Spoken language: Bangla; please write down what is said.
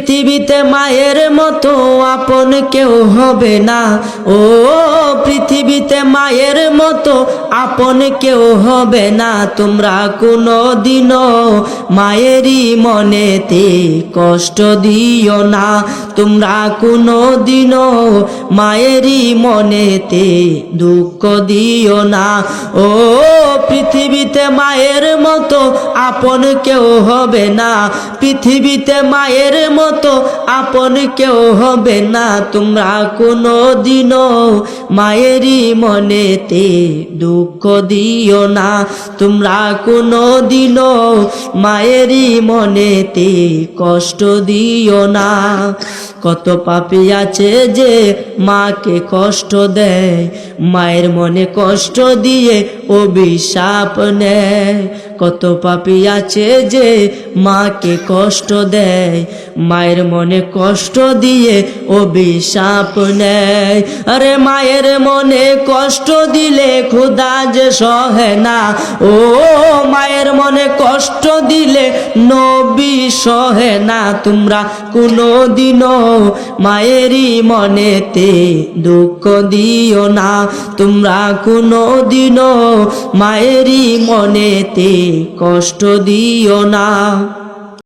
পৃথিবীতে মায়ের মতো আপন কেউ হবে না। ও পৃথিবীতে মায়ের মতো আপন কেউ হবে না। তোমরা কোনোদিনও মায়েরই মনেতে কষ্ট দিও না। তোমরা কোনোদিনও মায়েরই মনেতে দুঃখ দিও না। ও পৃথিবীতে মায়ের মতো আপন কেউ হবে না। পৃথিবীতে মায়ের মতো আপন কেউ হবে না। তোমরা কোনোদিনও মায়েরই মনেতে দুঃখ দিও না। তোমরা কোনোদিনও মায়েরই মনেতে কষ্ট দিও না। কত পাপী আছে যে মাকে কষ্ট দেয়, মায়ের মনে কষ্ট দিয়ে অভিশাপ নেয়। কত পাপী আছে যে মাকে কষ্ট দেয়, মায়ের মনে কষ্ট দিয়ে অভিশাপ নেয়। আরে মায়ের মনে কষ্ট দিলে খোদা যে সহে না। ও মায়ের মনে কষ্ট দিলে নবী সহে না। তোমরা কোনোদিনও মায়েরই মনেতে দুঃখ দিও না। তোমরা কোনোদিনও মায়েরই মনেতে কষ্ট দিও না।